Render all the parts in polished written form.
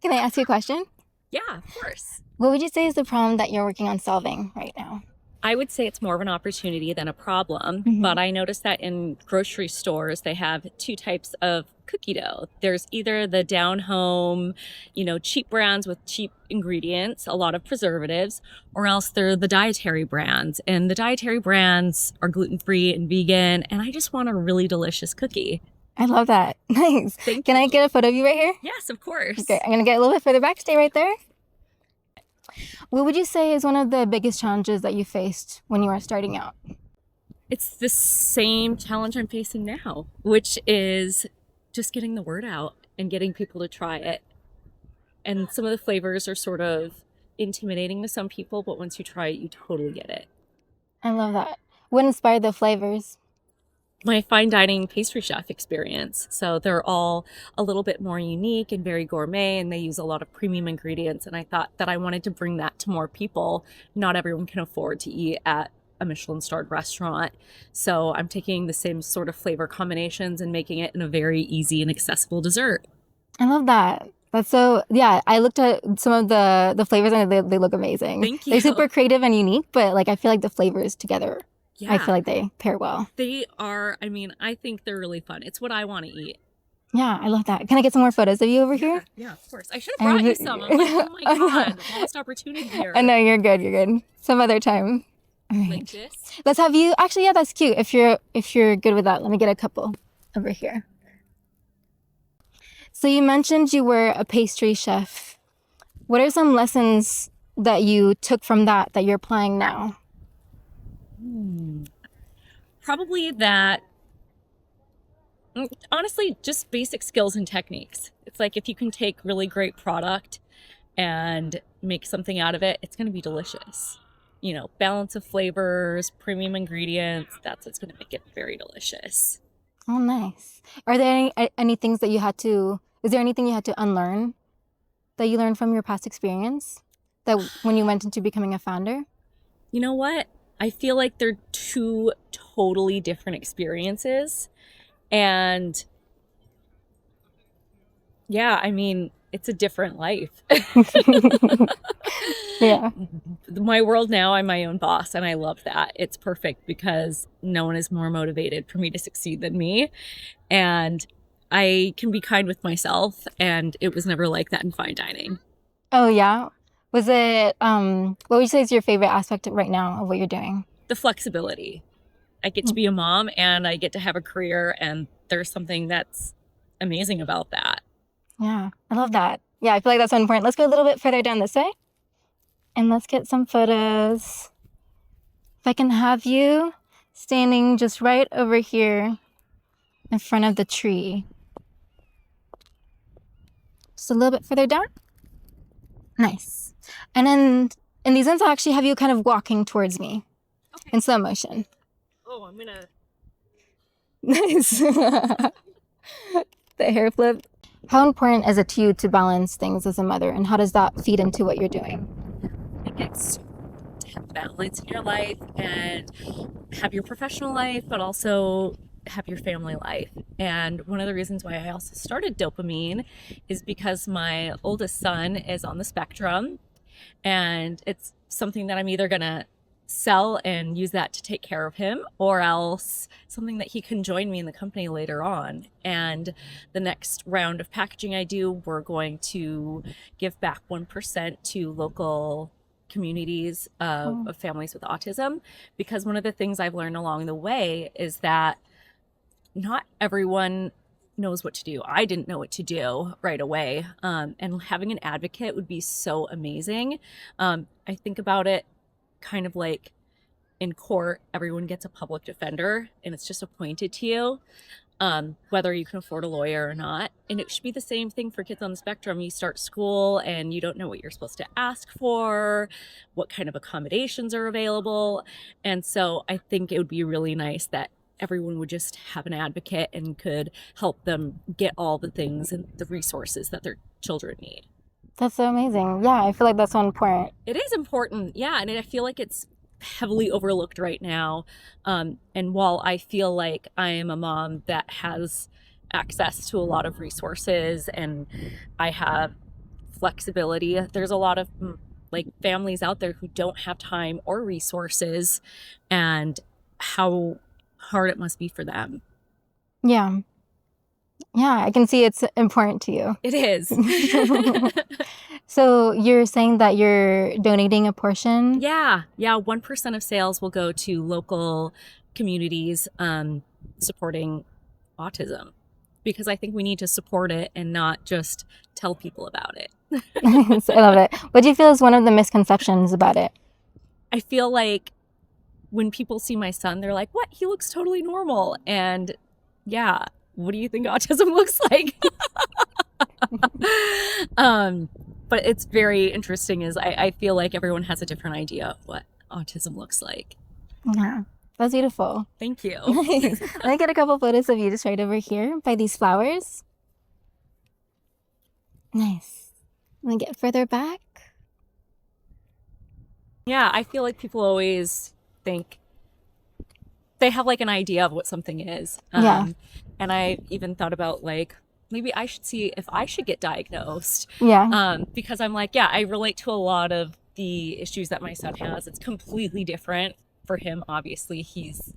Can I ask you a question? Yeah, of course. What would you say is the problem that you're working on solving right now? I would say it's more of an opportunity than a problem, but Hmm. I noticed that in grocery stores, they have two types of cookie dough. There's either the down home, cheap brands with cheap ingredients, a lot of preservatives, or else they're the dietary brands. And the dietary brands are gluten-free and vegan, and I just want a really delicious cookie. I love that. Nice. Thank Can you. I get a photo of you right here? Yes, of Okay, course. I'm gonna get a little bit further back. Stay right there. What would you say is one of the biggest challenges that you faced when you were starting out? It's the same challenge I'm facing now, which is just getting the word out and getting people to try it. And some of the flavors are sort of intimidating to some people, but once you try it, you totally get it. I love that. What inspired the flavors? My fine dining pastry chef experience. So they're all a little bit more unique and very gourmet, and they use a lot of premium ingredients. And I thought that I wanted to bring that to more people. Not everyone can afford to eat at a Michelin-starred restaurant. So I'm taking the same sort of flavor combinations and making it in a very easy and accessible dessert. I love that. That's so, yeah, I looked at some of the flavors and they look amazing. Thank They're you. super creative and unique, but like I feel like the flavors together, I Yeah, feel like they pair well. they are. I mean, I think they're really fun. It's what I want to eat. Yeah, I love that. Can I get some more photos of you over here? Yeah, of course. I should have brought you some. I'm like, oh my God, lost opportunity here. I know you're good. You're good. Some other time. All Like right. this. Let's have you. Actually, yeah, that's cute. If you're good with that, let me get a couple over here. So you mentioned you were a pastry chef. What are some lessons that you took from that you're applying now? Probably that, honestly, just basic skills and techniques. It's like if you can take really great product and make something out of it, it's going to be delicious. Balance of flavors, premium ingredients, that's what's going to make it very delicious. Oh, nice. Are there any things that you had to? Is there anything you had to unlearn that you learned from your past experience that when you went into becoming a founder? You know what? I feel like they're two totally different experiences. And yeah, I mean, it's a different life. Yeah. My world now, I'm my own boss, and I love that. It's perfect because no one is more motivated for me to succeed than me. And I can be kind with myself, and it was never like that in fine dining. Oh, yeah. Was it, what would you say is your favorite aspect right now of what you're doing? The flexibility. I get to be a mom and I get to have a career, and there's something that's amazing about that. Yeah, I love that. Yeah, I feel like that's so important. Let's go a little bit further down this way and let's get some photos. If I can have you standing just right over here in front of the tree. Just a little bit further down. Nice. And then in these ones, I'll actually have you kind of walking towards me Okay. in slow motion. Oh, I'm gonna. Nice. The hair flip. How important is it to you to balance things as a mother, and how does that feed into what you're doing? I think it's to have balance in your life and have your professional life, but also have your family life. And one of the reasons why I also started Doughpamine is because my oldest son is on the spectrum, and it's something that I'm either gonna sell and use that to take care of him, or else something that he can join me in the company later on. And the next round of packaging I do, we're going to give back 1% to local communities of families with autism, because one of the things I've learned along the way is that not everyone knows what to do. I didn't know what to do right away. And having an advocate would be so amazing. I think about it kind of like in court, everyone gets a public defender and it's just appointed to you, whether you can afford a lawyer or not. And it should be the same thing for kids on the spectrum. You start school and you don't know what you're supposed to ask for, what kind of accommodations are available. And so I think it would be really nice that everyone would just have an advocate and could help them get all the things and the resources that their children need. That's so amazing. Yeah, I feel like that's so important. It is important, yeah, and I feel like it's heavily overlooked right now. And while I feel like I am a mom that has access to a lot of resources and I have flexibility. There's a lot of like families out there who don't have time or resources, and how hard it must be for them. Yeah. Yeah, I can see it's important to you. It is. So you're saying that you're donating a portion? Yeah. 1% of sales will go to local communities supporting autism, because I think we need to support it and not just tell people about it. I love it. What do you feel is one of the misconceptions about it? I feel like when people see my son, they're like, what? He looks totally normal. And yeah, what do you think autism looks like? But it's very interesting is I feel like everyone has a different idea of what autism looks like. Yeah, that's beautiful. Thank you. Nice. Let me get a couple photos of you just right over here by these flowers. Nice. Let me get further back. Yeah, I feel like people always think they have like an idea of what something is. Yeah. And I even thought about like, maybe I should see if I should get diagnosed. Yeah. Because I'm like, yeah, I relate to a lot of the issues that my son has. It's completely different for him. Obviously, he's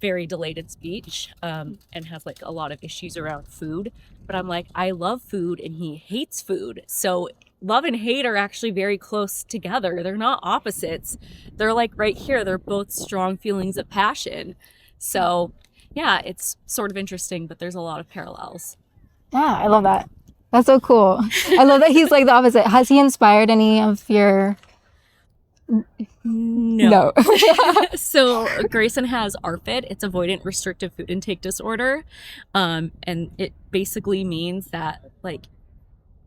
very delayed in speech and has like a lot of issues around food. But I'm like, I love food and he hates food. So love and hate are actually very close together. They're not opposites. They're like right here. They're both strong feelings of passion. So yeah, it's sort of interesting, but there's a lot of parallels. Yeah, I love that. That's so cool. I love that he's like the opposite. Has he inspired any of your... No. So Grayson has ARFID. It's avoidant restrictive food intake disorder. And it basically means that like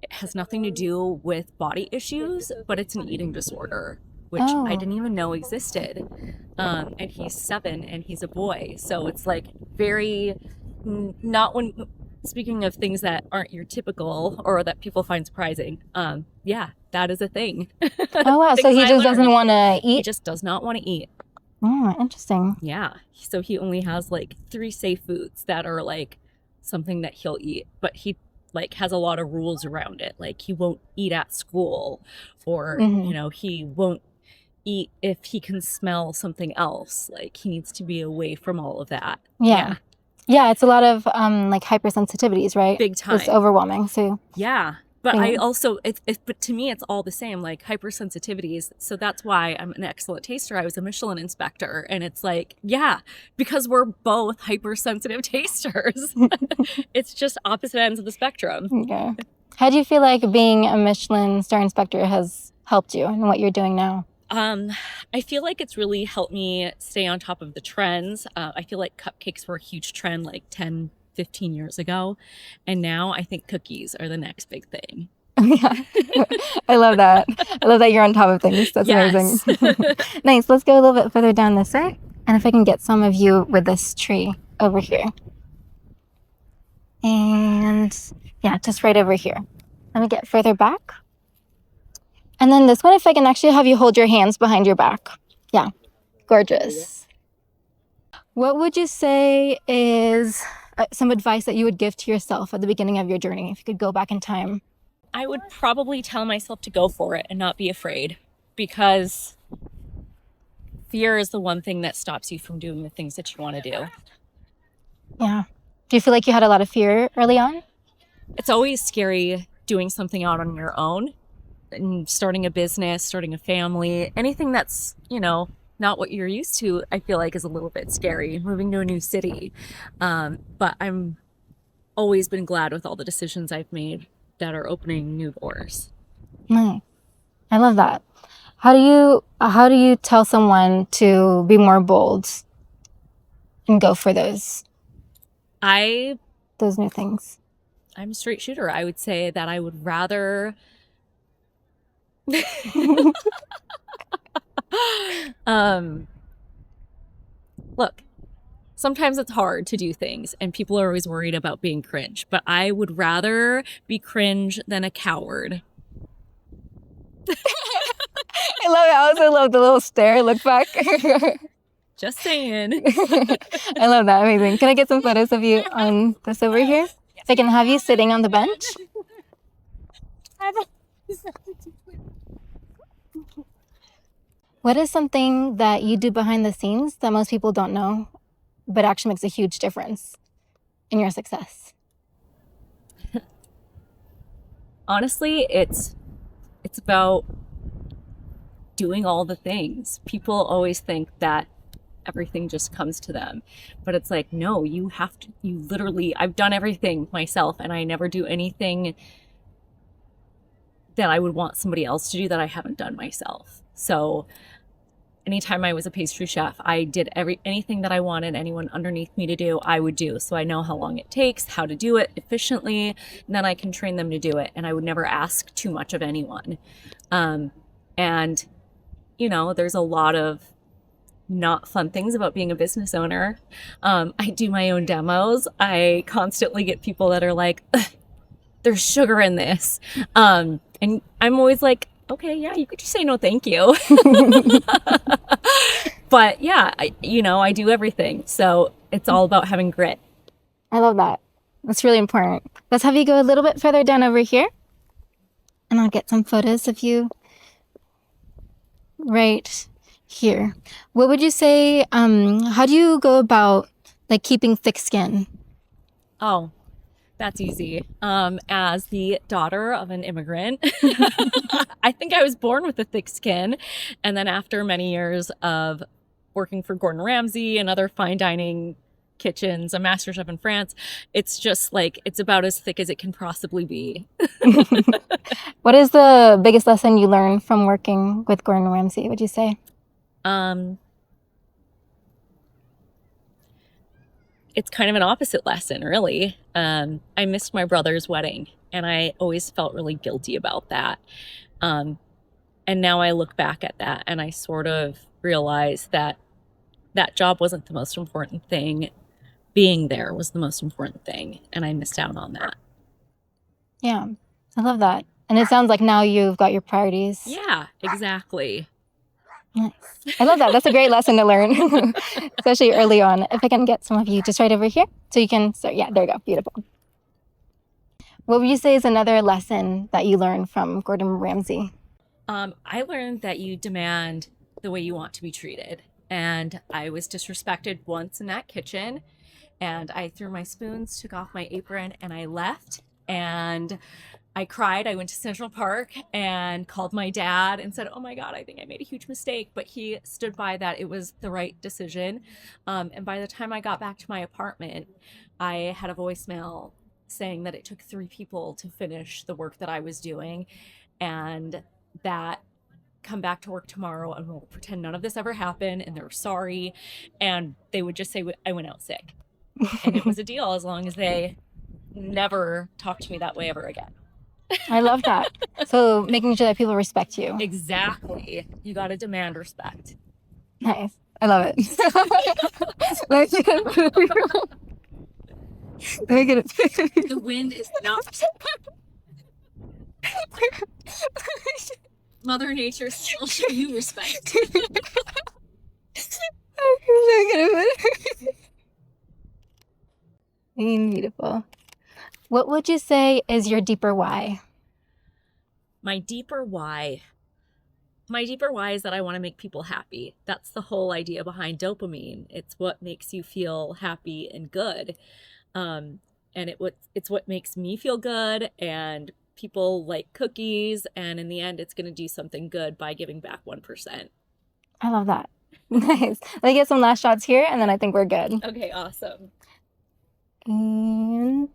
it has nothing to do with body issues, but it's an eating disorder, which I didn't even know existed. And he's 7 and he's a boy. So it's like very not when speaking of things that aren't your typical or that people find surprising. Yeah, that is a thing. Oh, wow. So he just doesn't want to eat? He just does not want to eat. Oh, interesting. Yeah. So he only has like 3 safe foods that are like something that he'll eat, but he like has a lot of rules around it. Like he won't eat at school, or, you know, he won't eat if he can smell something else. Like he needs to be away from all of that. Yeah. Yeah, it's a lot of like hypersensitivities, right? Big time. It's overwhelming. So yeah. But I also, but to me, it's all the same, like hypersensitivities. So that's why I'm an excellent taster. I was a Michelin inspector. And it's like, yeah, because we're both hypersensitive tasters. It's just opposite ends of the spectrum. Yeah. How do you feel like being a Michelin star inspector has helped you in what you're doing now? I feel like it's really helped me stay on top of the trends. I feel like cupcakes were a huge trend like 10, 15 years ago. And now I think cookies are the next big thing. Yeah. I love that. I love that you're on top of things. That's amazing. Nice. Let's go a little bit further down this way. And if I can get some of you with this tree over here. And yeah, just right over here. Let me get further back. And then this one, if I can actually have you hold your hands behind your back. Yeah. Gorgeous. What would you say is some advice that you would give to yourself at the beginning of your journey, if you could go back in time? I would probably tell myself to go for it and not be afraid, because fear is the one thing that stops you from doing the things that you want to do. Yeah. Do you feel like you had a lot of fear early on? It's always scary doing something out on your own, and starting a business, starting a family, anything that's, you know, not what you're used to, I feel like is a little bit scary, moving to a new city. But I'm always been glad with all the decisions I've made that are opening new doors. Nice. I love that. How do you tell someone to be more bold and go for those new things? I'm a straight shooter. I would say that I would rather look, sometimes it's hard to do things and people are always worried about being cringe, but I would rather be cringe than a coward. I love it. I also love the little stare, look back. Just saying. I love that. Amazing. Can I get some photos of you on this over here? If I can have you sitting on the bench. What is something that you do behind the scenes that most people don't know, but actually makes a huge difference in your success? Honestly, it's about doing all the things. People always think that everything just comes to them, but it's like, no, you have to, you literally, I've done everything myself, and I never do anything that I would want somebody else to do that I haven't done myself. So anytime I was a pastry chef, I did anything that I wanted anyone underneath me to do, I would do. So I know how long it takes, how to do it efficiently, and then I can train them to do it. And I would never ask too much of anyone. And, you know, there's a lot of not fun things about being a business owner. I do my own demos. I constantly get people that are like, there's sugar in this. And I'm always like, okay, yeah, you could just say no, thank you. But yeah, I do everything. So it's all about having grit. I love that. That's really important. Let's have you go a little bit further down over here. And I'll get some photos of you right here. What would you say, how do you go about like keeping thick skin? Oh, that's easy. As the daughter of an immigrant, I think I was born with a thick skin. And then after many years of working for Gordon Ramsay and other fine dining kitchens, a master chef in France, it's just like, it's about as thick as it can possibly be. What is the biggest lesson you learned from working with Gordon Ramsay, would you say? It's kind of an opposite lesson, really. I missed my brother's wedding, and I always felt really guilty about that. And now I look back at that and I sort of realize that that job wasn't the most important thing. Being there was the most important thing, and I missed out on that. Yeah, I love that. And it sounds like now you've got your priorities. Yeah, exactly. Nice. I love that. That's a great lesson to learn, especially early on. If I can get some of you just right over here so you can start. Yeah, there you go. Beautiful. What would you say is another lesson that you learned from Gordon Ramsay? I learned that you demand the way you want to be treated. And I was disrespected once in that kitchen, and I threw my spoons, took off my apron, and I left. And I cried. I went to Central Park and called my dad and said, oh my God, I think I made a huge mistake. But he stood by that it was the right decision. And by the time I got back to my apartment, I had a voicemail saying that it took 3 people to finish the work that I was doing, and that come back to work tomorrow and we'll pretend none of this ever happened, and they're sorry. And they would just say I went out sick. And it was a deal as long as they never talk to me that way ever again. I love that. So making sure that people respect you. Exactly. You got to demand respect. Nice. I love it. Let me get it. The wind is not. Mother Nature still show you respect. Beautiful. What would you say is your deeper why? My deeper why is that I want to make people happy. That's the whole idea behind dopamine. It's what makes you feel happy and good. And it's what makes me feel good, and people like cookies, and in the end it's going to do something good by giving back 1%. I love that. Nice. Let me get some last shots here, and then I think we're good. Okay, awesome. And